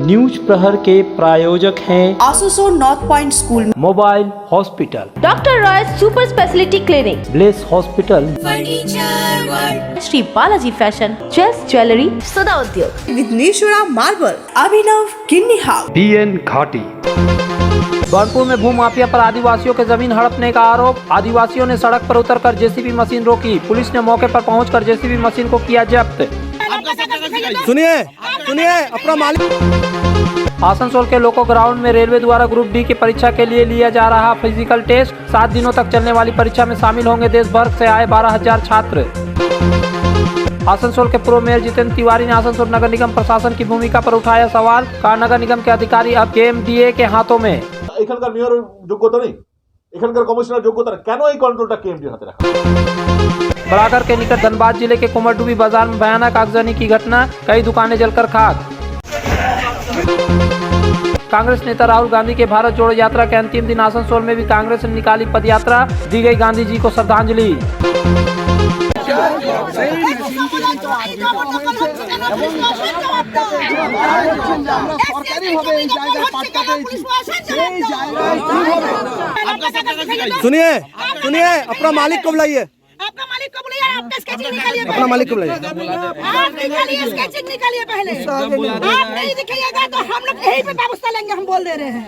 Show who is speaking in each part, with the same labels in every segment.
Speaker 1: News प्रहर के प्रायोजक हैं
Speaker 2: आसुसो North Point School,
Speaker 1: mobile hospital,
Speaker 3: doctor Roy super speciality clinic,
Speaker 1: Bless hospital,
Speaker 3: Shri Balaji fashion, chess jewellery, Sada Udyog,
Speaker 2: Vighneshwara marble, Abhinav Kinni house,
Speaker 1: PN Ghati. Banpur में भूमाफिया पर आदिवासियों के जमीन हड़पने का आरोप। आदिवासियों ने सड़क पर उतरकर जेसीबी मशीन रोकी। पुलिस ने मौके पर पहुंचकर जेसीबी मशीन को किया जब्त।
Speaker 4: सुनिए अपना मालिक।
Speaker 1: आसनसोल के लोको ग्राउंड में रेलवे द्वारा ग्रुप डी की परीक्षा के लिए लिया जा रहा फिजिकल टेस्ट। 7 दिनों तक चलने वाली परीक्षा में शामिल होंगे देश भर से आए 12,000 छात्र। आसनसोल के पूर्व मेयर जितेंद्र तिवारी ने आसनसोल नगर निगम प्रशासन की भूमिका पर उठाया सवाल। कहा नगर निगम के अधिकारी अब KMDA के हाथों में।
Speaker 5: এখানকার মেয়রের যোগ্যতা নেই, এখানকার কমিশনার যোগ্যতা নেই, কেন এই কন্ট্রোলটা কেএমডির হাতে রাখা?
Speaker 1: बराकर के निकट धनबाद जिले के कुमरडुबी बाजार में भयानक आगजनी की घटना, कई दुकानें जलकर खाक। कांग्रेस नेता राहुल गांधी के भारत जोड़ो यात्रा के अंतिम दिन आसनसोल में भी कांग्रेस ने निकाली पदयात्रा, दी गई गांधी जी को श्रद्धांजलि।
Speaker 4: सुनिए अपना मालिक को बुलाइए।
Speaker 6: आपका मालिक को बुलाइए, आपका स्केचिंग निकालिए।
Speaker 4: अपना मालिक को बुलाइए।
Speaker 6: आप निकालिए, स्केचिंग निकालिए पहले। आप नहीं दिखाइएगा तो हम लोग यहीं पे व्यवस्था लेंगे, हम बोल दे रहे हैं।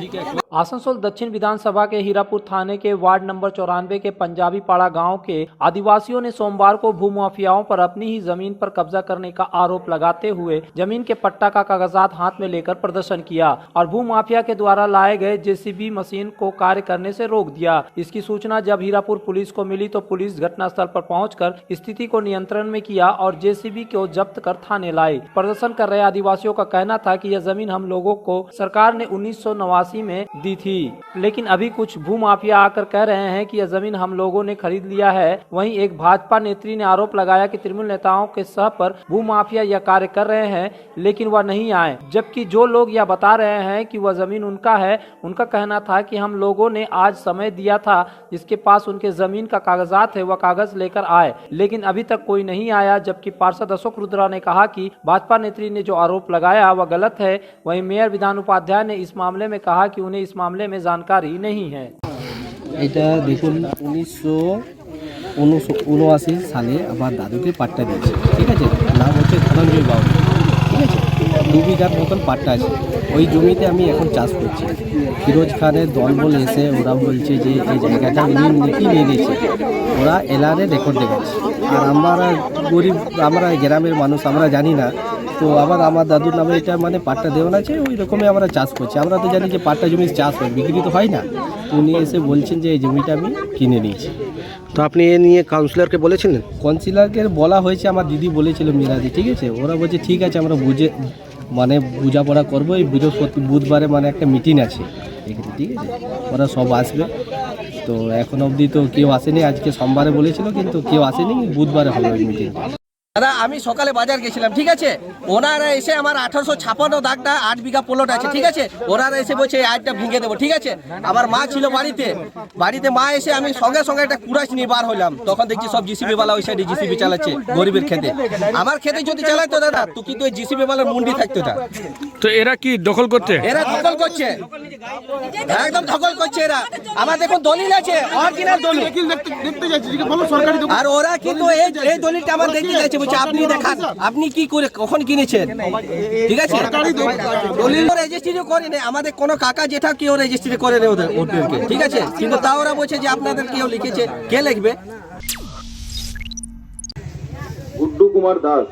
Speaker 1: आसनसोल दक्षिण विधानसभा के हीरापुर थाने के वार्ड नंबर 94 के पंजाबी पाड़ा गांव के आदिवासियों ने सोमवार को भूमाफियाओं पर अपनी ही जमीन पर कब्जा करने का आरोप लगाते हुए जमीन के पट्टा का कागजात हाथ में लेकर प्रदर्शन किया और भूमाफिया के द्वारा लाए गए जेसीबी मशीन को कार्य करने से रोक दिया। इसकी सूचना जब हीरापुर पुलिस को मिली तो पुलिस घटनास्थल पर पहुंचकर स्थिति को नियंत्रण में किया और जेसीबी को जब्त कर थाने लाई। प्रदर्शन कर रहे आदिवासियों का कहना था कि यह जमीन हम लोगों को सरकार ने 1989 में दी थी, लेकिन अभी कुछ भूमाफिया आकर कह रहे हैं कि यह जमीन हम लोगों ने खरीद लिया है। वहीं एक भाजपा नेत्री ने आरोप लगाया कि तृणमूल नेताओं के सह पर भूमाफिया यह कार्य कर रहे हैं, लेकिन वह नहीं आए, जबकि जो लोग यह बता रहे हैं कि वह जमीन उनका है, उनका कहना था कि हम लोगों ने आज समय दिया था, जिसके पास उनके जमीन का कागजात है वह कागज लेकर आए, लेकिन अभी तक कोई नहीं आया। जबकि पार्षद अशोक रुद्रा ने कहा कि भाजपा नेत्री ने जो आरोप लगाया वह गलत है। वहीं मेयर विधान उपाध्याय ने इस मामले में कहा कि उन्हें इस मामले में जानकारी नहीं है।
Speaker 7: এটা দেখুন 1979 সালে আমার দাদুকে পাট্টা দিয়েছে, ঠিক আছে, নাম হচ্ছে ধনঞ্জয় বাবু, ঠিক আছে, 2 বিঘার মতন পাট্টা আছে। ওই জমিতে আমি এখন চাষ করছি। ফিরোজ খানের দলবল এসে ওরা বলছে যে এই জায়গাটা উনি নাকি নিয়ে নিয়েছে, ওরা এলআরে রেকর্ড দেখাচ্ছে। আর আমরা গরিব, আমরা গ্রামের মানুষ, আমরা জানি না, তো আবার আমার দাদুর নামে এটা মানে পাট্টা দেওয়া আছে, ওই রকমই আমরা চাষ করছি। আমরা তো জানি যে পাট্টা জমি চাষ হয়, বিক্রি তো হয় না। তো উনি এসে বলছেন যে এই জমিটা আমি কিনে নিয়েছি।
Speaker 4: তো আপনি এ নিয়ে কাউন্সিলরকে বলেছিলেন?
Speaker 7: কাউন্সিলরকে বলা হয়েছে, আমার দিদি বলেছিল মিরাদি, ঠিক আছে, ওরা বলছে ঠিক আছে আমরা বোঝাপড়া করবো। এই বুধবারে মানে একটা মিটিং আছে এখানে, ঠিক আছে, ওরা সব আসবে। তো এখন অবধি তো কেউ আসেনি, আজকে সোমবারে বলেছিল কিন্তু কেউ আসেনি, বুধবারে হবে ওই মিটিং।
Speaker 8: দাদা আমি সকালে বাজার গেছিলাম, ঠিক আছে, ওনারা এসে আমার 1856 দাগটা 8 বিঘা প্লট আছে, ঠিক আছে, ওনারা এসে বলছে এই আইটটা ভেঙে দেবো, ঠিক আছে। আমার মা ছিল বাড়িতে মা এসে আমি সঙ্গে সঙ্গে একটা কুড়াশ নিয়ে বার হলাম, তখন দেখছি সব জিসিবি বালা ওই সাইডে জিসিবি চালাচ্ছে গরিবের খেতে। আমার খেতে যদি চালাতো দাদা তো কিন্তু ওই জিসিবি বালার মুন্ডি থাকতো না।
Speaker 4: তো এরা কি দখল করছে?
Speaker 8: এরা দখল করছে, একদম দখল করছে এরা। আমার দেখুন দলিল আছে, অরিজিনাল দলিল দেখতে যাচ্ছে, আর ওরা কিন্তু এই দলিলটা আমার দেখতে যাচ্ছে, বলছে আপনি দেখান আপনি কি করে কখন কিনেছেন, ঠিক আছে। দলিল রেজিস্ট্রি করে নেই, আমাদের কোনো কাকা জেঠা কেউ রেজিস্ট্রি করে নেই ওদেরকে, ঠিক আছে, কিন্তু তাও ওরা বলছে যে আপনাদের কেউ লিখেছে, কে লিখবে?
Speaker 5: গুড্ডু কুমার দাস।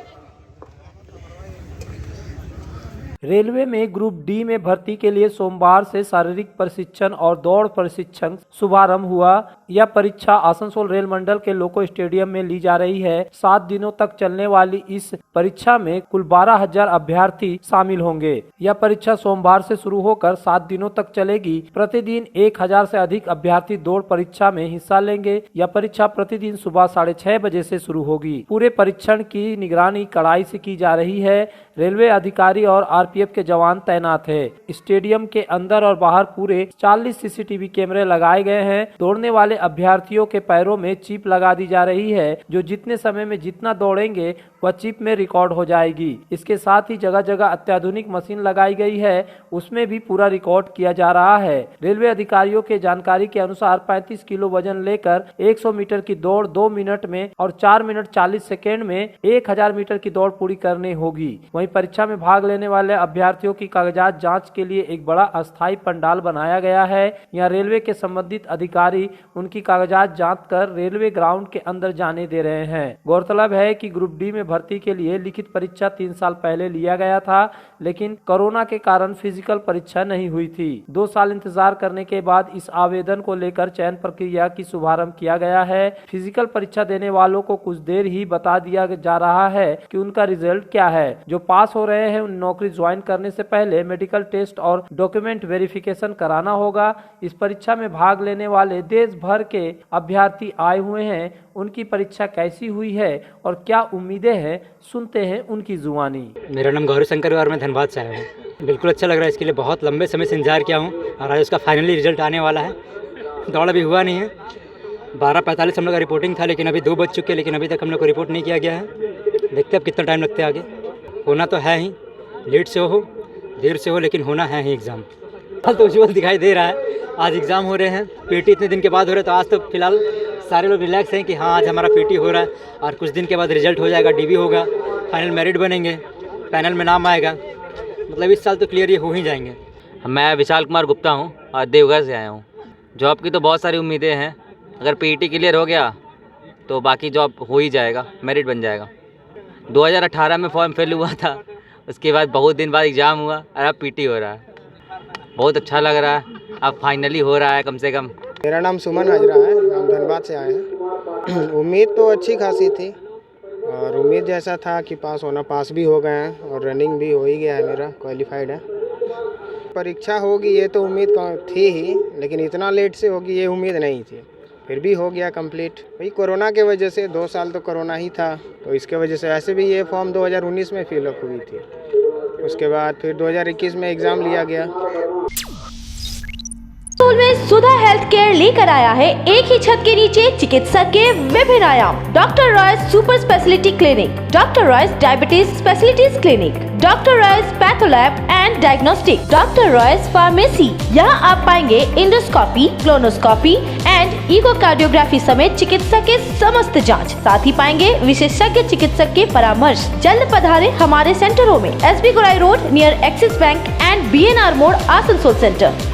Speaker 1: रेलवे में ग्रुप डी में भर्ती के लिए सोमवार से शारीरिक प्रशिक्षण और दौड़ प्रशिक्षण शुभारंभ हुआ। यह परीक्षा आसनसोल रेल मंडल के लोको स्टेडियम में ली जा रही है। 7 दिनों तक चलने वाली इस परीक्षा में कुल 12,000 अभ्यर्थी शामिल होंगे। यह परीक्षा सोमवार से शुरू होकर 7 दिनों तक चलेगी। प्रतिदिन 1,000 से अधिक अभ्यर्थी दौड़ परीक्षा में हिस्सा लेंगे। यह परीक्षा प्रतिदिन सुबह 6:30 बजे से शुरू होगी। पूरे परीक्षण की निगरानी कड़ाई से की जा रही है। रेलवे अधिकारी और आरपीएफ के जवान तैनात है। स्टेडियम के अंदर और बाहर पूरे 40 सीसीटीवी कैमरे लगाए गए हैं। दौड़ने वाले वाले अभ्यर्थियों के पैरों में चिप लगा दी जा रही है, जो जितने समय में जितना दौड़ेंगे वह चिप में रिकॉर्ड हो जाएगी। इसके साथ ही जगह जगह अत्याधुनिक मशीन लगाई गई है, उसमें भी पूरा रिकॉर्ड किया जा रहा है। रेलवे अधिकारियों के जानकारी के अनुसार 35 किलो वजन लेकर 100 मीटर की दौड़ 2 मिनट में और 4 मिनट 40 सेकेंड में 1000 मीटर की दौड़ पूरी करनी होगी। वहीं परीक्षा में भाग लेने वाले अभ्यर्थियों की कागजात जांच के लिए एक बड़ा अस्थायी पंडाल बनाया गया है। यहाँ रेलवे के संबंधित अधिकारी उनकी कागजात जांच कर रेलवे ग्राउंड के अंदर जाने दे रहे हैं। गौरतलब है कि ग्रुप डी में भर्ती के लिए लिखित परीक्षा 3 साल पहले लिया गया था, लेकिन कोरोना के कारण फिजिकल परीक्षा नहीं हुई थी। 2 साल इंतजार करने के बाद इस आवेदन को लेकर चयन प्रक्रिया की शुभारंभ किया गया है। फिजिकल परीक्षा देने वालों को कुछ देर ही बता दिया जा रहा है कि उनका रिजल्ट क्या है। जो पास हो रहे हैं उन नौकरी ज्वाइन करने से पहले मेडिकल टेस्ट और डॉक्यूमेंट वेरिफिकेशन कराना होगा। इस परीक्षा में भाग लेने वाले देश भर के अभ्यर्थी आए हुए हैं। उनकी परीक्षा कैसी हुई है और क्या उम्मीदें हैं, सुनते हैं उनकी जुबानी।
Speaker 9: मेरा नाम गौरी शंकर और मैं धनबाद से आया हूँ। बिल्कुल अच्छा लग रहा है, इसके लिए बहुत लंबे समय से इंतजार किया हूँ और आज उसका फाइनली रिजल्ट आने वाला है। दौड़ अभी हुआ नहीं है, 12:45 हम लोग का रिपोर्टिंग था, लेकिन अभी 2 बज चुके हैं, लेकिन अभी तक हम लोग को रिपोर्ट नहीं किया गया है। देखते अब कितना टाइम लगता है आगे। होना तो है ही, लेट से हो देर से हो, लेकिन होना है ही एग्ज़ाम। कल तो उज्जवल दिखाई दे रहा है। आज एग्ज़ाम हो रहे हैं, पीटी इतने दिन के बाद हो रहे हैं, तो आज तो फिलहाल सारे लोग रिलैक्स हैं कि हाँ आज हमारा पीटी हो रहा है और कुछ दिन के बाद रिजल्ट हो जाएगा, डीबी होगा, फाइनल मेरिट बनेंगे, पैनल में नाम आएगा। मतलब इस साल तो क्लियर ये हो ही जाएंगे।
Speaker 10: मैं विशाल कुमार गुप्ता हूँ और देवघर से आया हूँ। जॉब की तो बहुत सारी उम्मीदें हैं। अगर पीटी क्लियर हो गया तो बाकी जॉब हो ही जाएगा, मेरिट बन जाएगा। 2018 में फॉर्म फिल हुआ था, उसके बाद बहुत दिन बाद एग्ज़ाम हुआ और अब पीटी हो रहा है। बहुत अच्छा लग रहा है, अब फाइनली हो रहा है कम से कम।
Speaker 11: मेरा नाम सुमन हाजरा है, हम धनबाद से आए हैं। उम्मीद तो अच्छी खासी थी और उम्मीद जैसा था कि पास भी हो गए हैं और रनिंग भी हो ही गया है, मेरा क्वालिफाइड है। परीक्षा होगी ये तो उम्मीद थी ही, लेकिन इतना लेट से होगी ये उम्मीद नहीं थी। फिर भी हो गया कंप्लीट। वही कोरोना के वजह से 2 साल तो कोरोना ही था, तो इसके वजह से ऐसे भी ये फॉर्म 2019 में फिलअप हुई थी। उसके बाद फिर 2021 में एग्ज़ाम लिया गया।
Speaker 3: स्कूल में सुधा हेल्थ केयर लेकर आया है एक ही छत के नीचे चिकित्सक के विभिन्न आयाम। Doctor Royce Super speciality clinic, doctor Royce diabetes specialities clinic, doctor Royce patholab and diagnostic, doctor Royce pharmacy. यहाँ आप पाएंगे इंडोस्कोपी, क्लोनोस्कोपी एंड इकोकार्डियोग्राफी समेत चिकित्सा के समस्त जांच। साथ ही पाएंगे विशेषज्ञ चिकित्सक के परामर्श। जल्द पधारे हमारे सेंटरों में SB Gorai road near axis bank and BNR मोड़, आसनसोल सेंटर।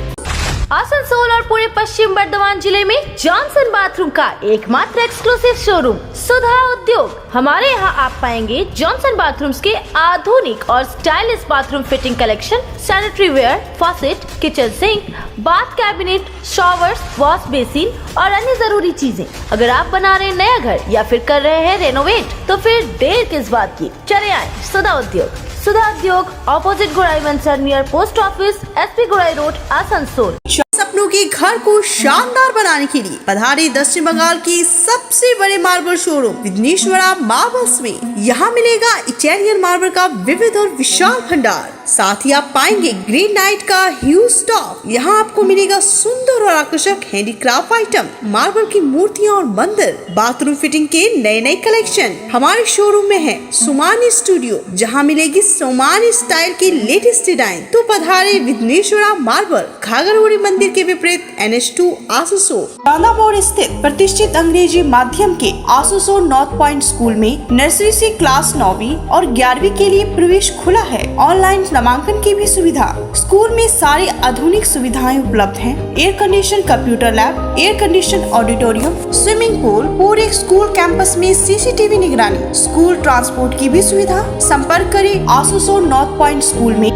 Speaker 3: आसनसोल और पूरे पश्चिम बर्धमान जिले में जॉनसन बाथरूम का एकमात्र एक्सक्लूसिव शोरूम सुधा उद्योग। हमारे यहाँ आप पाएंगे जॉनसन बाथरूम्स के आधुनिक और stylish bathroom fitting collection, sanitary ware, faucet, kitchen sink, bath cabinet, showers, wash basin और अन्य जरूरी चीजें। अगर आप बना रहे नया घर या फिर कर रहे हैं रेनोवेट, तो फिर देर किस बात की, चले आए सुधा उद्योग। सुधा उद्योग ऑपोजिट गोराई वंसर नियर पोस्ट ऑफिस, SP गोराई रोड, आसनसोल।
Speaker 2: सपनों के घर को शानदार बनाने के लिए पधारे दक्षिण बंगाल की सबसे बड़े मार्बल शोरूम विघ्नेश्वरा मार्बल्स में। यहाँ मिलेगा इटालियन मार्बल का विविध और विशाल भंडार। साथ ही आप पाएंगे ग्रेनाइट का ह्यूज स्टॉक। यहाँ आपको मिलेगा सुंदर और आकर्षक हैंडीक्राफ्ट आइटम, मार्बल की मूर्तियाँ और मंदिर, बाथरूम फिटिंग के नए नए कलेक्शन। हमारे शोरूम में है सोमानी स्टूडियो, जहाँ मिलेगी सोमानी स्टाइल की लेटेस्ट डिजाइन। तो पधारे विघ्नेश्वरा मार्बल, घाघरगुड़ी मंदिर के विपरीत NH2 आसनसोल। राधा मोड़ स्थित प्रतिष्ठित अंग्रेजी माध्यम के आसनसोल नॉर्थ पॉइंट स्कूल में नर्सरी से क्लास 9वीं और 11वीं के लिए प्रवेश खुला है। ऑनलाइन नामांकन की भी सुविधा। स्कूल में सारी आधुनिक सुविधाएं उपलब्ध हैं। Air condition computer lab, air condition auditorium, swimming pool, पूरे स्कूल कैंपस में CCTV निगरानी, स्कूल ट्रांसपोर्ट की भी सुविधा। संपर्क करें आसनसोल नॉर्थ पॉइंट स्कूल में।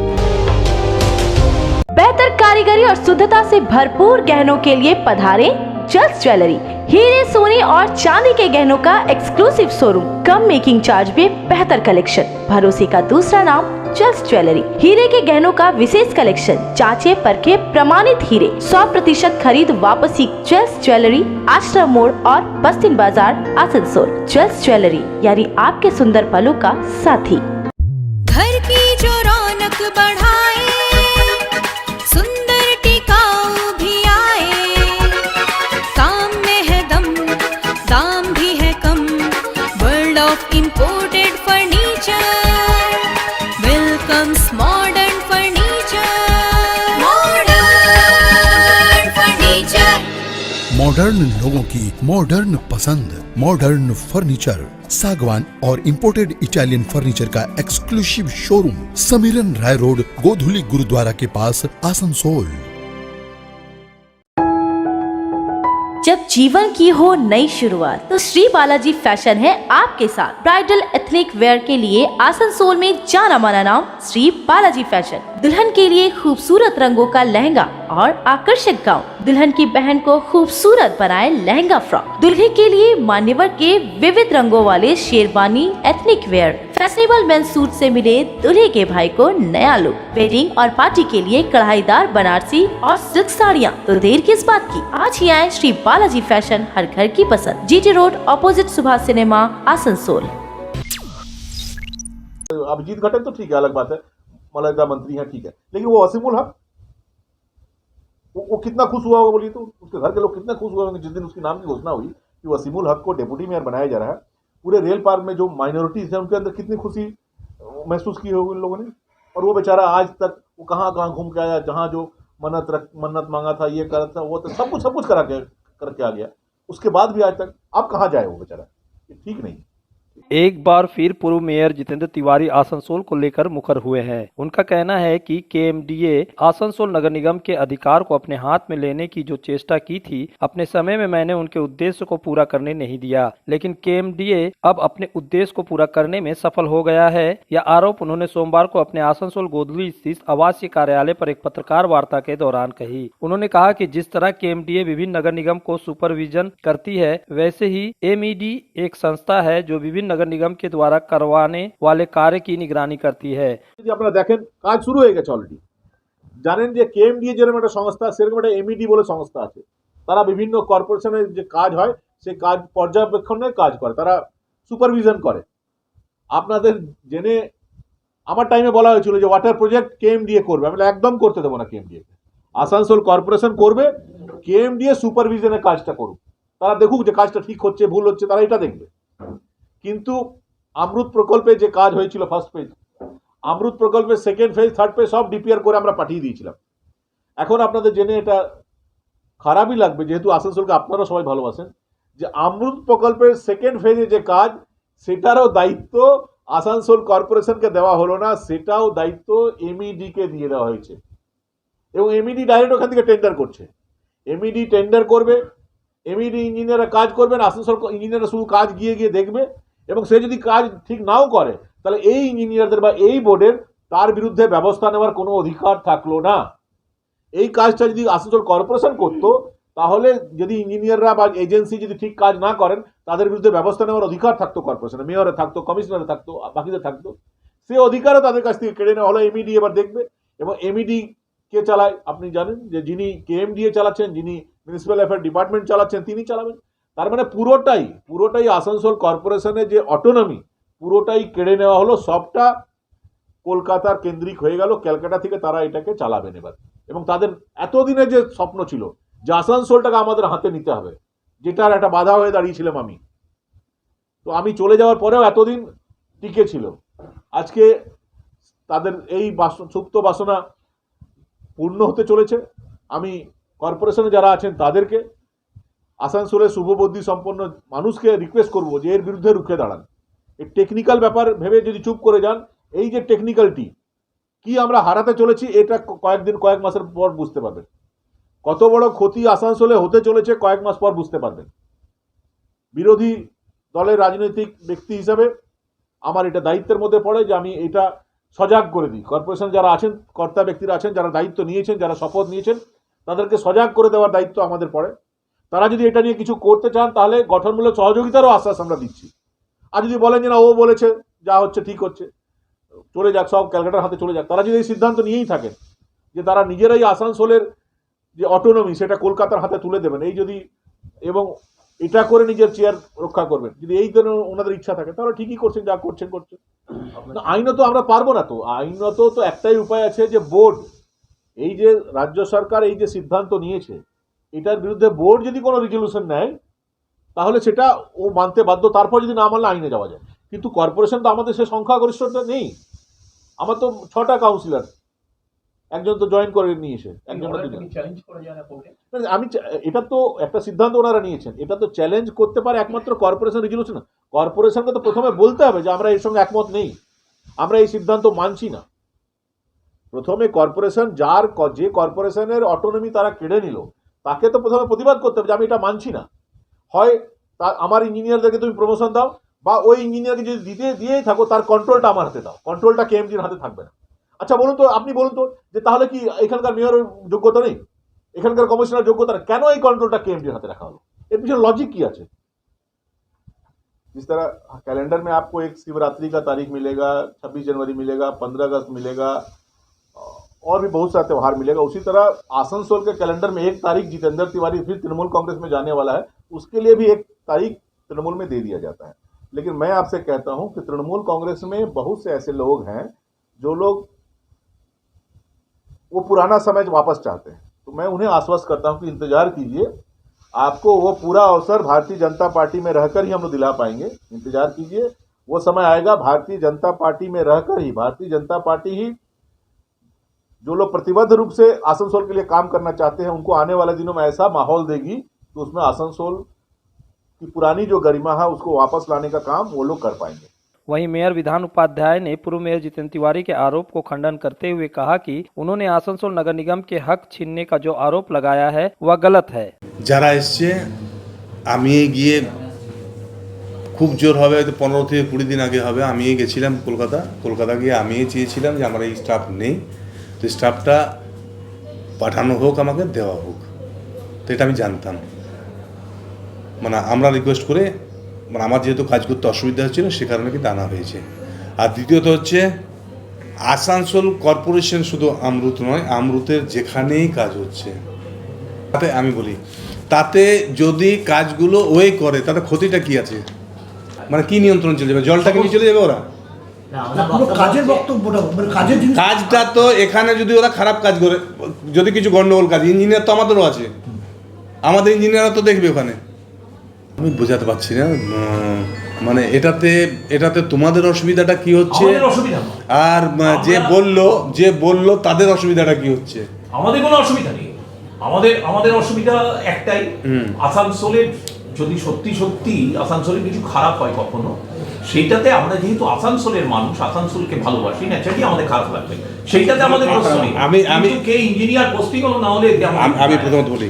Speaker 3: बेहतर कारीगरी और शुद्धता से भरपूर गहनों के लिए पधारे जल्स ज्वेलरी। हीरे, सोने और चांदी के गहनों का एक्सक्लूसिव शोरूम, कम मेकिंग चार्ज में बेहतर कलेक्शन। भरोसे का दूसरा नाम जल्स ज्वेलरी। हीरे के गहनों का विशेष कलेक्शन, जांचे परखे प्रमाणित हीरे, 100% खरीद वापसी। जल्स ज्वेलरी, आश्रम मोड़ और बस्तिन बाजार, आसनसोल। जल्स ज्वेलरी यानी आपके सुंदर पलों का साथी।
Speaker 12: घर की जो रौनक बढ़ाए, सुंदर टिकाऊ भी आए, काम में
Speaker 13: मॉडर्न लोगों की मॉडर्न पसंद, मॉडर्न फर्नीचर, सागवान और इंपोर्टेड इटालियन फर्नीचर का एक्सक्लूसिव शोरूम, समीरन राय रोड, गोधुली गुरुद्वारा के पास, आसनसोल।
Speaker 3: जब जीवन की हो नई शुरुआत तो श्री बालाजी फैशन है आपके साथ। ब्राइडल एथनिक वेयर के लिए आसनसोल में जाना माना नाम श्री बालाजी फैशन। दुल्हन के लिए खूबसूरत रंगों का लहंगा और आकर्षक गाउन, दुल्हन की बहन को खूबसूरत बनाए लहंगा फ्रॉक, दुल्हे के लिए मान्यवर के विविध रंगों वाले sherwani ethnic wear, fashionable men's suit से मिले दुल्हे के भाई को नया लुक, वेडिंग और पार्टी के लिए कढ़ाईदार बनारसी और सिल्क साड़ियाँ। तो देर किस बात की, आज ही आए श्री बालाजी फैशन, हर घर की पसंद, GT road opposite Subhash cinema, Asansol.
Speaker 5: Abhijit Ghatak तो ठीक है, अलग बात है, मौलाना मंत्री हैं, ठीक है, लेकिन वो वसीमुल हक वो कितना खुश हुआ होगा बोलिए तो, उसके घर के लोग कितना खुश हुए होंगे जिस दिन उसके नाम की घोषणा हुई कि वसीमुल हक को डेप्यूटी मेयर बनाया जा रहा है। पूरे रेल पार्क में जो माइनॉरिटीज हैं उनके अंदर कितनी खुशी महसूस की होगी उन लोगों ने। और वो बेचारा आज तक वो कहाँ घूम के आया, जहाँ जो मन्नत मांगा था, ये करा था, वो तो सब कुछ करके आ गया, उसके बाद भी आज तक आप कहाँ जाए वो बेचारा, ये ठीक नहीं।
Speaker 1: एक बार फिर पूर्व मेयर जितेंद्र तिवारी आसनसोल को लेकर मुखर हुए हैं। उनका कहना है कि केएमडीए आसनसोल नगर निगम के अधिकार को अपने हाथ में लेने की जो चेष्टा की थी, अपने समय में मैंने उनके उद्देश्य को पूरा करने नहीं दिया, लेकिन केएमडीए अब अपने उद्देश्य को पूरा करने में सफल हो गया है। यह आरोप उन्होंने सोमवार को अपने आसनसोल गोधुली स्थित आवासीय कार्यालय पर एक पत्रकार वार्ता के दौरान कही। उन्होंने कहा कि जिस तरह केएमडीए विभिन्न नगर निगम को सुपरविजन करती है, वैसे ही एमईडी एक संस्था है जो विभिन्न नगर निगम के द्वारा करवाने वाले कार्य की निगरानी करती है।
Speaker 5: যদি আপনারা দেখেন কাজ শুরু হয়ে গেছে অলরেডি। জানেন যে কেএমডিএ যেরকম একটা সংস্থা, সেরকম একটা এমইডি বলে সংস্থা আছে, তারা বিভিন্ন কর্পোরেশনের যে কাজ হয় সেই কাজ পর্যবেক্ষণের কাজ করে, তারা সুপারভিশন করে। আপনাদের জেনে আমার টাইমে বলা হয়েছিল যে ওয়াটার প্রজেক্ট কেএমডিএ করবে, আমি একদম করতে দেবো না কেএমডিএ, আসানসোল কর্পোরেশন করবে, কেএমডিএ সুপারভিশনের কাজটা করুক, তারা দেখুক যে কাজটা ঠিক হচ্ছে ভুল হচ্ছে, তারা এটা দেখবে। কিন্তু অমৃত প্রকল্পে যে কাজ হয়েছিল ফার্স্ট ফেজ, অমৃত প্রকল্পের সেকেন্ড ফেজ থার্ড ফেজ সব ডিপিআর করে আমরা পাঠিয়ে দিয়েছিলাম। এখন আপনাদের জেনে এটা খারাপই লাগবে, যেহেতু আসানসোলকে আপনারা সবাই ভালোবাসেন, যে অমৃত প্রকল্পের সেকেন্ড ফেজে যে কাজ সেটারও দায়িত্ব আসানসোল কর্পোরেশনকে দেওয়া হলো না, সেটাও দায়িত্ব এমইডিকে দিয়ে দেওয়া হয়েছে। এবং এমইডি ডাইরেক্ট ওখান থেকে টেন্ডার করছে, এমইডি টেন্ডার করবে, এমইডি ইঞ্জিনিয়াররা কাজ করবেন, আসানসোল ইঞ্জিনিয়াররা শুধু কাজ গিয়ে দেখবে, এবং সে যদি কাজ ঠিক নাও করে তাহলে এই ইঞ্জিনিয়ারদের বা এই বোর্ডের তার বিরুদ্ধে ব্যবস্থা নেওয়ার কোনো অধিকার থাকলো না। এই কাজটা যদি আসানসোল কর্পোরেশন করতো তাহলে যদি ইঞ্জিনিয়াররা বা এজেন্সি যদি ঠিক কাজ না করেন তাদের বিরুদ্ধে ব্যবস্থা নেওয়ার অধিকার থাকতো কর্পোরেশনে, মেয়রে থাকতো, কমিশনারে থাকতো, বাকিদের থাকতো, সে অধিকারও তাদের কাছ থেকে কেড়ে নেওয়া হলো। এমইডি এবার দেখবে, এবং এমইডি কে চালায় আপনি জানেন, যে যিনি কেএমডিএ চালাচ্ছেন, যিনি মিউনিসিপ্যাল অ্যাফেয়ার ডিপার্টমেন্ট চালাচ্ছেন, তিনি চালাবেন। তার মানে পুরোটাই আসানসোল কর্পোরেশনের যে অটোনমি পুরোটাই কেড়ে নেওয়া হলো, সবটা কলকাতার কেন্দ্রিক হয়ে গেল, ক্যালকাটা থেকে তারা এটাকে চালাবেন এবার। এবং তাদের এতদিনের যে স্বপ্ন ছিল যে আসানসোলটাকে আমাদের হাতে নিতে হবে, যেটার একটা বাধা হয়ে দাঁড়িয়েছিলাম আমি, তো আমি চলে যাওয়ার পরেও এতদিন টিকে ছিল, আজকে তাদের এই সুপ্ত বাসনা পূর্ণ হতে চলেছে। আমি কর্পোরেশনে যারা আছেন তাদেরকে, আসানসোলের শুভবুদ্ধি সম্পন্ন মানুষকে রিকোয়েস্ট করব যে এর বিরুদ্ধে রুখে দাঁড়ান। এই টেকনিক্যাল ব্যাপার ভেবে যদি চুপ করে যান, এই যে টেকনিক্যালটি কি আমরা হারাতে চলেছি, এটা কয়েক মাসের পর বুঝতে পারবেন। কত বড় ক্ষতি আসানসোলে হতে চলেছে কয়েক মাস পর বুঝতে পারবেন। বিরোধী দলের রাজনৈতিক ব্যক্তি হিসাবে আমার এটা দায়িত্বের মধ্যে পড়ে যে আমি এটা সজাগ করে দিই। কর্পোরেশন যারা আছেন, কর্তা ব্যক্তিরা আছেন, যারা দায়িত্ব নিয়েছেন, যারা শপথ নিয়েছেন, তাদেরকে সজাগ করে দেওয়ার দায়িত্ব আমাদের পড়ে। তারা যদি এটা নিয়ে কিছু করতে চান তাহলে গঠনমূলক সহযোগিতারও আশ্বাস আমরা দিচ্ছি। আর যদি বলেন যে না ও বলেছে যা হচ্ছে ঠিক হচ্ছে, চলে যাক, সব ক্যালকাটার হাতে চলে যাক, তারা যদি এই সিদ্ধান্ত নিয়েই থাকেন যে তারা নিজেরাই আসানসোলের যে অটোনমি সেটা কলকাতার হাতে তুলে দেবেন, এই যদি এবং এটা করে নিজের চেয়ার রক্ষা করবেন, যদি এই ধরনের ওনাদের ইচ্ছা থাকে তাহলে ঠিকই করছেন, যা করছেন। আইনত আমরা পারবো না, তো আইনত তো একটাই উপায় আছে যে বোর্ড, এই যে রাজ্য সরকার এই যে সিদ্ধান্ত নিয়েছে এটার বিরুদ্ধে বোর্ড যদি কোনো রেজলিউশন নেয় তাহলে সেটা ও মানতে বাধ্য, তারপর যদি না মানলে আইনে যাওয়া যায়। কিন্তু কর্পোরেশন তো আমাদের সে সংখ্যাগরিষ্ঠতা নেই, আমার তো 6টা কাউন্সিলর, একজন তো জয়েন করে নিয়েছে, একজন না দুজন। আমি এটা তো একটা সিদ্ধান্ত ওনারা নিয়েছেন, এটা তো চ্যালেঞ্জ করতে পারে একমাত্র কর্পোরেশন রেজলিউশন। কর্পোরেশনকে তো প্রথমে বলতে হবে যে আমরা এর সঙ্গে একমত নেই, আমরা এই সিদ্ধান্ত মানছি না। প্রথমে কর্পোরেশন যে কর্পোরেশনের অটোনমি তারা কেড়ে নিল, তাকে তো প্রথমে প্রতিবাদ করতে হবে যে আমি এটা মানছি না। হয় আমার ইঞ্জিনিয়ারদেরকে তুমি প্রমোশন দাও, বা ওই ইঞ্জিনিয়ারকে যদি দিয়েই থাকো তার কন্ট্রোলটা আমার হাতে দাও, কন্ট্রোলটা কেএমডির হাতে থাকবে না। আচ্ছা বলুন তো, আপনি বলুন তো যে তাহলে কি এখানকার মেয়রের যোগ্যতা নেই, এখানকার কমিশনার যোগ্যতা নেই, কেন এই কন্ট্রোলটা কেএমডির হাতে রাখা হলো? এর পিছনে লজিক কি আছে? जिस तरह कैलेंडर में आपको एक शिवरात्रि का तारीख मिलेगा, 26 जनवरी मिलेगा, 15 अगस्त मिलेगा, और भी बहुत सारा त्यौहार मिलेगा, उसी तरह आसनसोल के कैलेंडर में एक तारीख जितेंद्र तिवारी फिर तृणमूल कांग्रेस में जाने वाला है, उसके लिए भी एक तारीख तृणमूल में दे दिया जाता है। लेकिन मैं आपसे कहता हूं कि तृणमूल कांग्रेस में बहुत से ऐसे लोग हैं जो लोग वो पुराना समय वापस चाहते हैं, तो मैं उन्हें आश्वस्त करता हूं कि इंतजार कीजिए, आपको वो पूरा अवसर भारतीय जनता पार्टी में रहकर ही हम लोग दिला पाएंगे। इंतजार कीजिए, वो समय आएगा भारतीय जनता पार्टी में रहकर ही, भारतीय जनता पार्टी ही जो लोग प्रतिबद्ध रूप से आसनसोल के लिए काम करना चाहते हैं उनको आने वाले दिनों में ऐसा माहौल देगी कि उसमें आसनसोल की पुरानी जो गरिमा है उसको वापस लाने का काम वो लोग कर पाएंगे।
Speaker 1: वहीं मेयर विधान उपाध्याय ने पूर्व मेयर जितेंद्र तिवारी के आरोप को खंडन करते हुए कहा कि उन्होंने आसनसोल नगर निगम के हक छीनने का जो आरोप लगाया है वह गलत है।
Speaker 14: যারা এসছে আমি গিয়ে খুব জোর হবে, হয়তো 15 থেকে 20 দিন আগে হবে, আমি গেছিলাম কলকাতা গিয়ে আমি চেয়েছিলাম যে আমার এই স্টাফ নেই, তো স্টাফটা পাঠানো হোক, আমাকে দেওয়া হোক। তো এটা আমি জানতাম, মানে আমরা রিকোয়েস্ট করে, মানে আমার যেহেতু কাজ করতে অসুবিধা হচ্ছিল সে কারণে কিন্তু আনা হয়েছে। আর দ্বিতীয়ত হচ্ছে আসানসোল কর্পোরেশন শুধু আমরুত নয়, আমরুতের যেখানেই কাজ হচ্ছে তাতে আমি বলি, তাতে যদি কাজগুলো ওই করে তাতে ক্ষতিটা কি আছে? মানে কি নিয়ন্ত্রণ চলে যাবে? জলটাকে নিয়ে চলে যাবে ওরা? কাজটা তো এখানে যদি ওরা খারাপ কাজ করে, যদি কিছু গন্ডগোল কাজ, ইঞ্জিনিয়ার তো আমাদেরও আছে, আমাদের ইঞ্জিনিয়াররা তো দেখবে ওখানে। আমি বোঝাতে পারছি না, মানে এটাতে তোমাদের অসুবিধাটা কি হচ্ছে, আর যে বললো তাদের অসুবিধাটা কি হচ্ছে?
Speaker 15: আমাদের কোনো অসুবিধা নেই, আমাদের অসুবিধা একটাই, আসানসোলের যদি সত্যি আসানসোলে কিছু খারাপ হয় কখনো, সেইটাতে আমরা যেহেতু আসানসোলের মানুষ, আসানসোলকে ভালোবাসি, ন্যাচারালি আমাদের খারাপ লাগবে, সেইটাতে আমাদের প্রশ্ন নেই। আমি কে ইঞ্জিনিয়ার পোস্টিং হলো না হলে
Speaker 14: আমি প্রথমত বলি,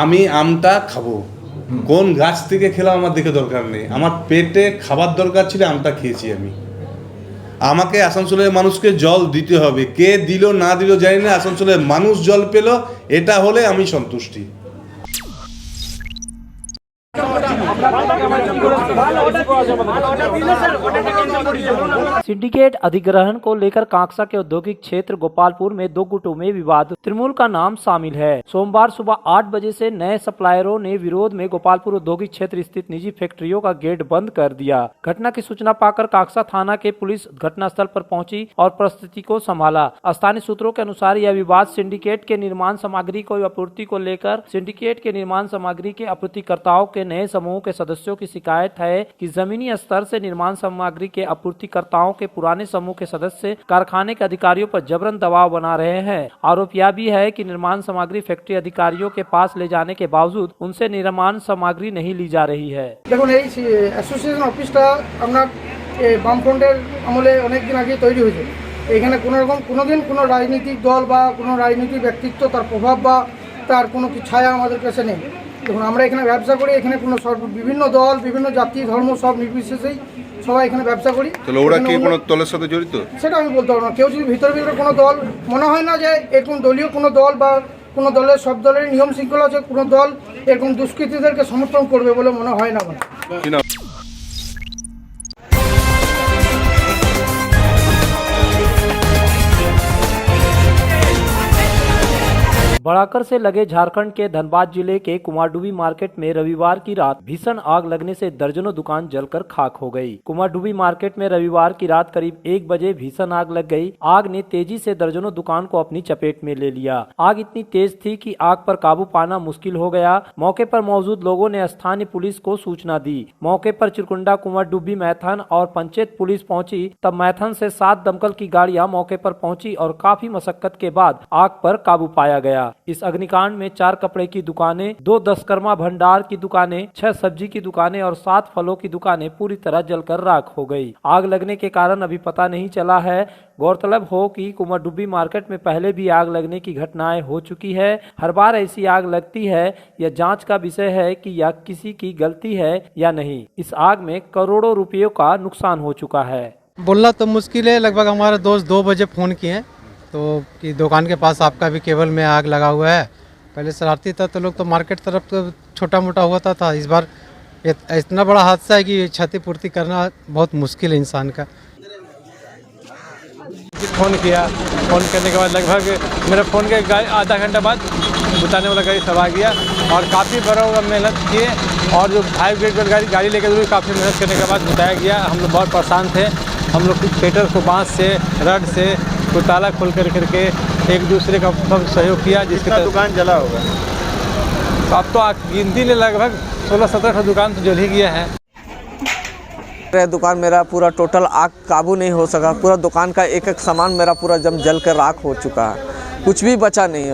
Speaker 14: আমি আমটা খাবো, কোন গাছ থেকে খেলাম আমার দেখে দরকার নেই, আমার পেটে খাবার দরকার ছিল, আমটা খেয়েছি আমি। আমাকে আসানসোলের মানুষকে জল দিতে হবে, কে দিল না দিল জানি না, আসানসোলের মানুষ জল পেল, এটা হলে আমি সন্তুষ্টি।
Speaker 1: सिंडिकेट अधिग्रहण को लेकर कांकसा के औद्योगिक क्षेत्र गोपालपुर में 2 गुटों में विवाद, तृणमूल का नाम शामिल है। सोमवार सुबह 8 बजे से नए सप्लायरों ने विरोध में गोपालपुर औद्योगिक क्षेत्र स्थित निजी फैक्ट्रियों का गेट बंद कर दिया। घटना की सूचना पाकर कांकसा थाना के पुलिस घटनास्थल पर पहुंची और परिस्थिति को संभाला। स्थानीय सूत्रों के अनुसार यह विवाद सिंडिकेट के निर्माण सामग्री को आपूर्ति को लेकर सिंडिकेट के निर्माण सामग्री के आपूर्तिकर्ताओं के नए समूह के सदस्यों की शिकायत है कि जमीनी स्तर से निर्माण सामग्री के आपूर्तिकर्ताओं के पुराने समूह के सदस्य कारखाने के अधिकारियों पर जबरन दबाव बना रहे हैं। आरोप यह भी है कि निर्माण सामग्री फैक्ट्री अधिकारियों के पास ले जाने के बावजूद उनसे निर्माण सामग्री नहीं ली जा रही है।
Speaker 16: দেখুন, এই অ্যাসোসিয়েশন অফিসটা আপনার বামফ্রন্টের আমলে অনেক দিন আগে তৈরি হয়েছে। এখানে কোনোদিন কোনো রাজনৈতিক দল বা কোনো রাজনৈতিক ব্যক্তিত্ব তার প্রভাব বা তার কোনো ছায়া আমাদের কাছে নেই। দেখুন, আমরা এখানে ব্যবসা করি, এখানে কোনো বিভিন্ন দল, বিভিন্ন জাতি ধর্ম সব নির্বিশেষেই সবাই এখানে ব্যবসা করি।
Speaker 14: তাহলে ওরা কি কোনো দলের সাথে জড়িত?
Speaker 16: সেটা আমি বলতে পারবো না। কেউ যদি ভিতরে কোনো দল, মনে হয় না যে এরকম দলীয় কোনো দল বা কোনো দলের, সব দলের নিয়ম শৃঙ্খলা আছে, কোনো দল এরকম দুষ্কৃতীদেরকে সমর্থন করবে বলে মনে হয় না আমার।
Speaker 1: बड़ाकर से लगे झारखंड के धनबाद जिले के कुमारडुबी मार्केट में रविवार की रात भीषण आग लगने से दर्जनों दुकान जलकर खाक हो गई। कुमारडुबी मार्केट में रविवार की रात करीब 1 बजे भीषण आग लग गई। आग ने तेजी से दर्जनों दुकान को अपनी चपेट में ले लिया। आग इतनी तेज थी कि आग पर काबू पाना मुश्किल हो गया। मौके पर मौजूद लोगों ने स्थानीय पुलिस को सूचना दी। मौके पर चिरकुंडा, कुमारडुबी, मैथन और पंचायत पुलिस पहुंची। तब मैथन से 7 दमकल की गाड़ियां मौके पर पहुंची और काफी मशक्कत के बाद आग पर काबू पाया गया। इस अग्निकांड में 4 कपड़े की दुकानें, 2 दशकर्मा भंडार की दुकानें, 6 सब्जी की दुकानें और 7 फलों की दुकानें पूरी तरह जलकर राख हो गई। आग लगने के कारण अभी पता नहीं चला है। गौरतलब हो कि कुमारडुबी मार्केट में पहले भी आग लगने की घटनाएं हो चुकी है। हर बार ऐसी आग लगती है। यह जांच का विषय है कि यह किसी की गलती है या नहीं। इस आग में करोड़ों रुपयों का नुकसान हो चुका है।
Speaker 17: बोलना तो मुश्किल है। लगभग हमारे दोस्त 2 बजे फ़ोन किए तो कि दुकान के पास आपका भी केबल में आग लगा हुआ है। पहले शरारती था तो लोग तो मार्केट तरफ तो छोटा मोटा होता था। इस बार इतना बड़ा हादसा है कि क्षतिपूर्ति करना बहुत मुश्किल है इंसान का। फ़ोन किया, फ़ोन करने के बाद लगभग मेरे फ़ोन के आधा घंटा बाद बुताने वाला गाड़ी सब आ गया और काफ़ी बड़ा मेहनत किए और जो फायर ब्रिगेड गाड़ी लेकर काफ़ी मेहनत करने के बाद बुताया गया। हम लोग बहुत परेशान थे। हम लोग थिएटर को बांस से, रड से ताला खोल करके एक दूसरे का सब सहयोग किया। जिसका दुकान जला होगा तो अब तो गिनती ने लगभग 16-17 दुकान तो जल ही गया है।
Speaker 8: दुकान मेरा पूरा टोटल आग काबू नहीं हो सका। पूरा दुकान का एक सामान मेरा पूरा जल कर राख हो चुका है। कुछ भी बचा नहीं है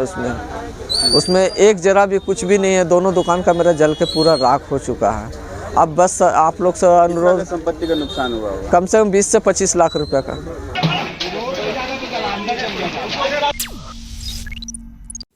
Speaker 8: उसमें एक जरा भी कुछ भी नहीं है। दोनों दुकान का मेरा जल के पूरा राख हो चुका है। अब बस आप लोग से अनुरोध,
Speaker 11: संपत्ति का नुकसान हुआ होगा
Speaker 8: कम से कम 20 से 25 लाख रुपए का।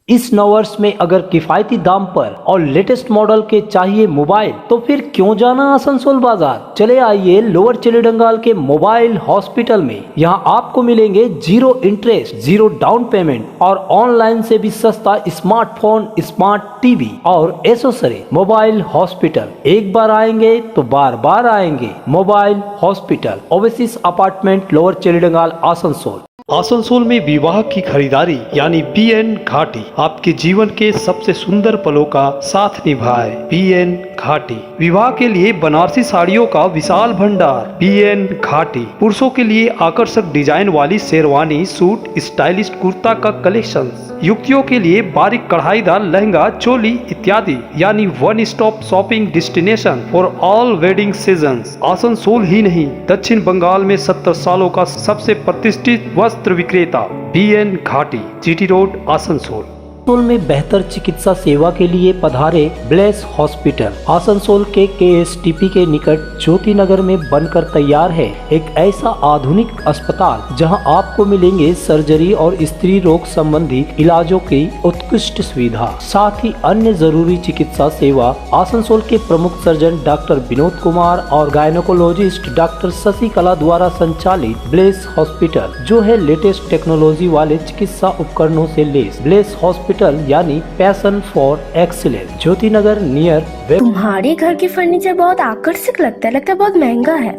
Speaker 1: इस नवर्स में अगर किफायती दाम पर और लेटेस्ट मॉडल के चाहिए मोबाइल तो फिर क्यों जाना आसनसोल बाजार। चले आइए लोअर चिलीडंगाल के मोबाइल हॉस्पिटल में। यहाँ आपको मिलेंगे 0 इंटरेस्ट, 0 डाउन पेमेंट और ऑनलाइन से भी सस्ता स्मार्टफोन, स्मार्ट टीवी और एसेसरी। मोबाइल हॉस्पिटल, एक बार आएंगे तो बार बार आएंगे। Mobile hospital, Oasis apartment, lower Chelidangal, Asansol.
Speaker 18: Asansol में विवाह की खरीदारी यानी बीएन घाटी आपके जीवन के सबसे सुंदर पलों का साथ निभाए। बीएन घाटी विवाह के लिए बनारसी साड़ियों का विशाल भंडार। बीएन घाटी पुरुषों के लिए आकर्षक डिजाइन वाली शेरवानी, सूट, स्टाइलिश कुर्ता का कलेक्शन। युवतियों के लिए बारीक कढ़ाईदार लहंगा, चोली इत्यादि यानी one stop shopping destination for all wedding seasons. Asansol ही नहीं, दक्षिण बंगाल में 70 सालों का सबसे प्रतिष्ठित वस्त्र विक्रेता बीएन घाटी, जीटी रोड, आसनसोल।
Speaker 1: आसनसोल में बेहतर चिकित्सा सेवा के लिए पधारे ब्लेस हॉस्पिटल। आसनसोल के KSTP के निकट ज्योति नगर में बनकर तैयार है एक ऐसा आधुनिक अस्पताल जहां आपको मिलेंगे सर्जरी और स्त्री रोग संबंधी इलाजों की उत्कृष्ट सुविधा, साथ ही अन्य जरूरी चिकित्सा सेवा। आसनसोल के प्रमुख सर्जन डॉक्टर विनोद कुमार और गायनोकोलॉजिस्ट डॉक्टर शशिकला द्वारा संचालित ब्लेस हॉस्पिटल, जो है लेटेस्ट टेक्नोलॉजी वाले चिकित्सा उपकरणों से लेस। ब्लेस हॉस्पिटल यानी passion for excellence, Jyoti Nagar near.
Speaker 19: तुम्हारे घर के फर्नीचर बहुत आकर्षक लगता है बहुत महंगा है।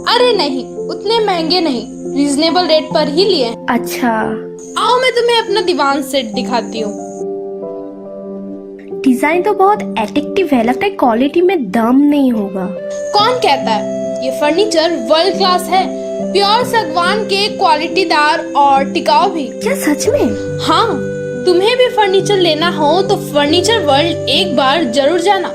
Speaker 20: अरे नहीं, उतने महंगे नहीं, रीजनेबल रेट पर ही लिए।
Speaker 19: अच्छा,
Speaker 20: आओ मैं तुम्हें अपना दीवान सेट दिखाती हूँ।
Speaker 19: डिजाइन तो बहुत एट्रैक्टिव है, लगता है क्वालिटी में दम नहीं होगा।
Speaker 20: कौन कहता है? ये फर्नीचर वर्ल्ड क्लास है, प्योर सागवान के, क्वालिटीदार और टिकाऊ भी।
Speaker 19: क्या सच में?
Speaker 20: हाँ, तुम्हें भी फर्नीचर लेना हो तो फर्नीचर वर्ल्ड एक बार जरूर जाना।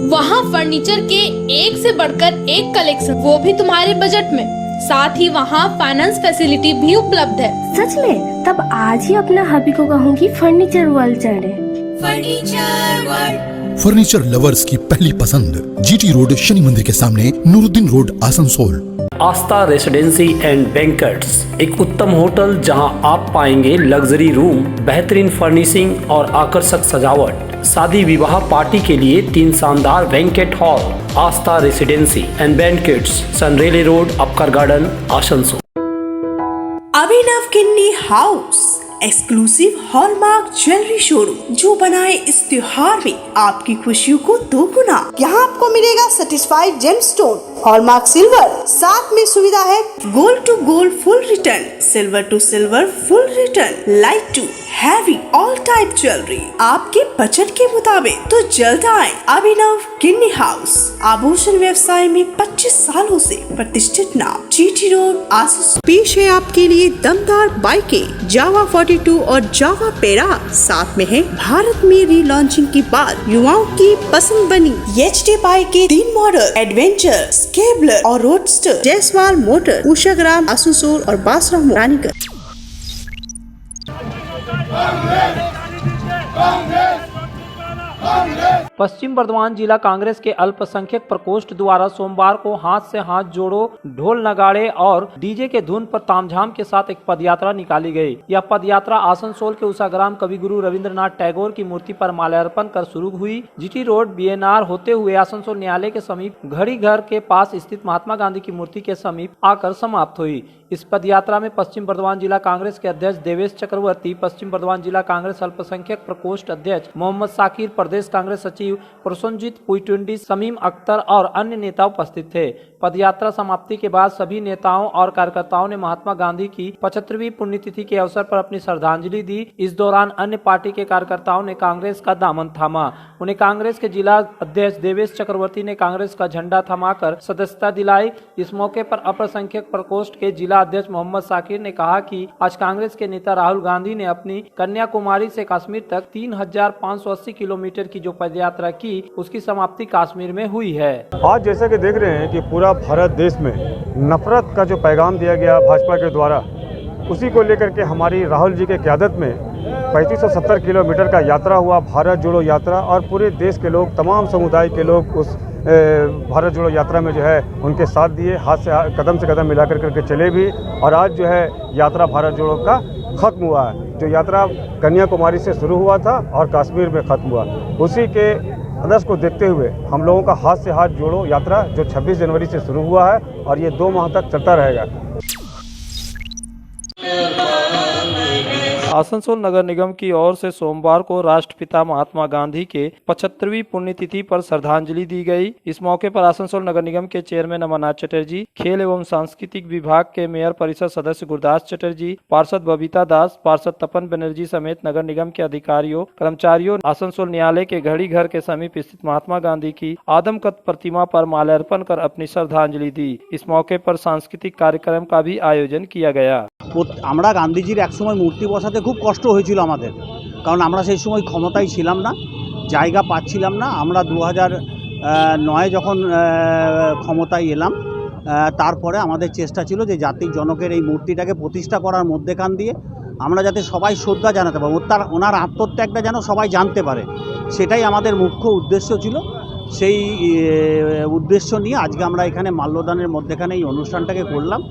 Speaker 20: वहाँ फर्नीचर के एक से बढ़कर एक कलेक्शन, वो भी तुम्हारे बजट में। साथ ही वहाँ फाइनेंस फैसिलिटी भी उपलब्ध है।
Speaker 19: सच में? तब आज ही अपना हबी को कहूँगी फर्नीचर वर्ल्ड चले।
Speaker 20: फर्नीचर वर्ल्ड,
Speaker 13: फर्नीचर लवर्स की पहली पसंद, जीटी रोड, शनि मंदिर के सामने, Nooruddin road, Asansol.
Speaker 1: Aastha residency and banquets, एक उत्तम होटल जहां आप पाएंगे लग्जरी रूम, बेहतरीन फर्निशिंग और आकर्षक सजावट। शादी विवाह पार्टी के लिए 3 शानदार banquet hall. Aastha residency and banquets, Senraleigh road, Upkar garden, Asansol.
Speaker 2: Abhinav Kinni house, exclusive hallmark jewellery showroom जो बनाए इस त्योहार में आपकी खुशियों को दोगुना। यहाँ आपको मिलेगा सर्टिफाइड जेमस्टोन, हॉलमार्क सिल्वर, साथ में सुविधा है gold to gold full return, silver to silver full return, light to heavy all type jewellery आपके बजट के मुताबिक। तो जल्द आए अभिनव किन्नी हाउस, आभूषण व्यवसाय में 25 सालों से प्रतिष्ठित नाम, जीटी रोड आसुस। पेश है आपके लिए दमदार बाइकें जावा 42 और जावा पेरा, साथ में है भारत में रीलॉन्चिंग के बाद युवाओं की पसंद बनी एचडी बाइक के 3 मॉडल, एडवेंचर, स्केबलर और रोडस्टर, जयसवाल मोटर, उषाग्राम, आसनसोल और बासरा रानीगंज।
Speaker 1: पश्चिम बर्धमान जिला कांग्रेस के अल्पसंख्यक प्रकोष्ठ द्वारा सोमवार को हाथ से हाथ जोड़ो, ढोल नगाड़े और डीजे के धुन पर तामझाम के साथ एक पदयात्रा निकाली गई। यह पदयात्रा आसनसोल के उषाग्राम कविगुरु रविंद्रनाथ टैगोर की मूर्ति पर माल्यार्पण कर शुरू हुई। जीटी रोड बीएनआर होते हुए आसनसोल न्यायालय के समीप घड़ी घर के पास स्थित महात्मा गांधी की मूर्ति के समीप आकर समाप्त हुई। इस पदयात्रा में पश्चिम बर्धमान जिला कांग्रेस के अध्यक्ष देवेश चक्रवर्ती, पश्चिम बर्धमान जिला कांग्रेस अल्पसंख्यक प्रकोष्ठ अध्यक्ष मोहम्मद साकिर, प्रदेश कांग्रेस सचिव प्रसन्नजीत पुईटुंडी, समीम अख्तर और अन्य नेता उपस्थित थे। पदयात्रा समाप्ति के बाद सभी नेताओं और कार्यकर्ताओं ने महात्मा गांधी की 75वीं पुण्यतिथि के अवसर पर अपनी श्रद्धांजलि दी। इस दौरान अन्य पार्टी के कार्यकर्ताओं ने कांग्रेस का दामन थामा। उन्हें कांग्रेस के जिला अध्यक्ष देवेश चक्रवर्ती ने कांग्रेस का झंडा थमाकर सदस्यता दिलाई। इस मौके पर अल्पसंख्यक प्रकोष्ठ के जिला अध्यक्ष मोहम्मद साकिर ने कहा कि आज कांग्रेस के नेता राहुल गांधी ने अपनी कन्याकुमारी से कश्मीर तक 3580 किलोमीटर की जो पदयात्रा की, उसकी समाप्ति कश्मीर में हुई है।
Speaker 21: आज जैसा कि देख रहे हैं कि पूरा भारत देश में नफरत का जो पैगाम दिया गया भाजपा के द्वारा, उसी को लेकर के हमारी राहुल जी के क़यादत में 3570 किलोमीटर का यात्रा हुआ, भारत जोड़ो यात्रा, और पूरे देश के लोग, तमाम समुदाय के लोग उस भारत जोड़ो यात्रा में जो है उनके साथ दिए, हाथ से कदम से कदम मिला करके चले भी। और आज जो है यात्रा भारत जोड़ो का ख़त्म हुआ है। जो यात्रा कन्याकुमारी से शुरू हुआ था और कश्मीर में ख़त्म हुआ, उसी के आदर्श को देखते हुए हम लोगों का हाथ से हाथ जोड़ो यात्रा जो 26 जनवरी से शुरू हुआ है और ये 2 माह तक चलता रहेगा।
Speaker 1: आसनसोल नगर निगम की ओर से सोमवार को राष्ट्रपिता महात्मा गांधी के 75वीं पुण्यतिथि पर श्रद्धांजलि दी गई। इस मौके पर आसनसोल नगर निगम के चेयरमैन अमरनाथ चटर्जी, खेल एवं सांस्कृतिक विभाग के मेयर परिषद सदस्य गुरदास चटर्जी, पार्षद बबीता दास, पार्षद तपन बनर्जी समेत नगर निगम के अधिकारियों, कर्मचारियों आसनसोल न्यायालय के घड़ी घर के समीप स्थित महात्मा गांधी की आदमकद प्रतिमा पर माल्यार्पण कर अपनी श्रद्धांजलि दी। इस मौके पर सांस्कृतिक कार्यक्रम का भी आयोजन किया गया।
Speaker 22: আমরা গান্ধীজির একসময় মূর্তি বসাতে খুব কষ্ট হয়েছিল আমাদের, কারণ আমরা সেই সময় ক্ষমতায় ছিলাম না, জায়গা পাচ্ছিলাম না। আমরা 2009 যখন ক্ষমতায় এলাম, তারপরে আমাদের চেষ্টা ছিল যে জাতির জনকের এই মূর্তিটাকে প্রতিষ্ঠা করার মধ্যেখান দিয়ে আমরা যাতে সবাই শ্রদ্ধা জানাতে পারবো, ওনার আত্মত্যাগটা যেন সবাই জানতে পারে, সেটাই আমাদের মুখ্য উদ্দেশ্য ছিল। সেই উদ্দেশ্য নিয়ে আজকে আমরা এখানে মাল্যদানের মধ্যেখানে এই অনুষ্ঠানটাকে করলাম।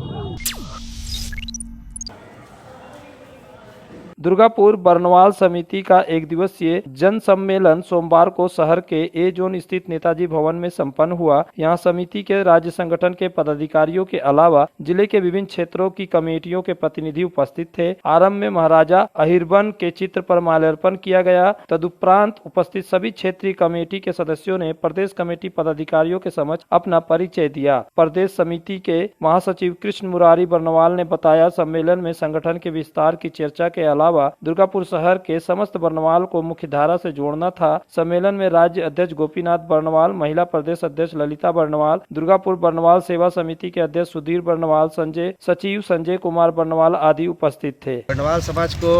Speaker 1: दुर्गापुर बरनवाल समिति का एक दिवसीय जन सम्मेलन सोमवार को शहर के ए जोन स्थित नेताजी भवन में संपन्न हुआ। यहां समिति के राज्य संगठन के पदाधिकारियों के अलावा जिले के विभिन्न क्षेत्रों की कमेटियों के प्रतिनिधि उपस्थित थे। आरंभ में महाराजा अहिरबन के चित्र पर माल्यार्पण किया गया। तदुपरांत उपस्थित सभी क्षेत्रीय कमेटी के सदस्यों ने प्रदेश कमेटी पदाधिकारियों के समक्ष अपना परिचय दिया। प्रदेश समिति के महासचिव कृष्ण मुरारी बरनवाल ने बताया, सम्मेलन में संगठन के विस्तार की चर्चा के अलावा दुर्गापुर शहर के समस्त बरनवाल को मुख्य धारा से जोड़ना था। सम्मेलन में राज्य अध्यक्ष गोपीनाथ बरनवाल, महिला प्रदेश अध्यक्ष ललिता बरनवाल, दुर्गापुर बरनवाल सेवा समिति के अध्यक्ष सुधीर बरनवाल, संजय सचिव संजय कुमार बरनवाल आदि उपस्थित थे।
Speaker 8: बरनवाल समाज को,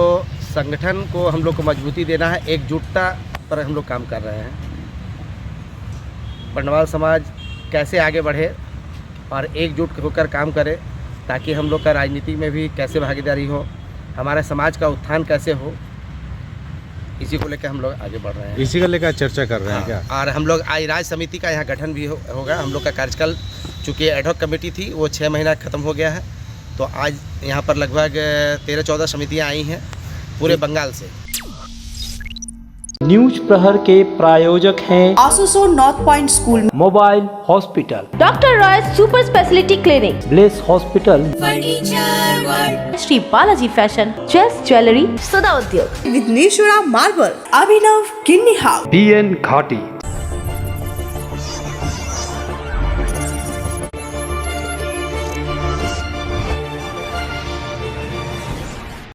Speaker 8: संगठन को हम लोग को मजबूती देना है, एकजुटता पर हम लोग काम कर रहे हैं। बरनवाल समाज कैसे आगे बढ़े और एकजुट होकर काम करे, ताकि हम लोग का राजनीति में भी कैसे भागीदारी हो, हमारे समाज का उत्थान कैसे हो, इसी को लेकर हम लोग आगे बढ़ रहे हैं।
Speaker 21: इसी को लेकर चर्चा कर रहे हैं क्या?
Speaker 8: और हम लोग आज राज्य समिति का यहाँ गठन भी होगा। हम लोग का कार्यकाल, चूँकि एडहॉक कमेटी थी वो 6 महीना खत्म हो गया है, तो आज यहाँ पर लगभग 13-14 समितियाँ आई हैं पूरे बंगाल से।
Speaker 1: न्यूज प्रहर के प्रायोजक हैं
Speaker 2: Asansol North Point School,
Speaker 1: mobile hospital,
Speaker 3: doctor Royce Super speciality clinic,
Speaker 1: Bless hospital,
Speaker 3: Shri Balaji fashion, chess jewellery, Sada Udyog,
Speaker 2: Vighneshwara marble, Abhinav Kinni House,
Speaker 18: BN घाटी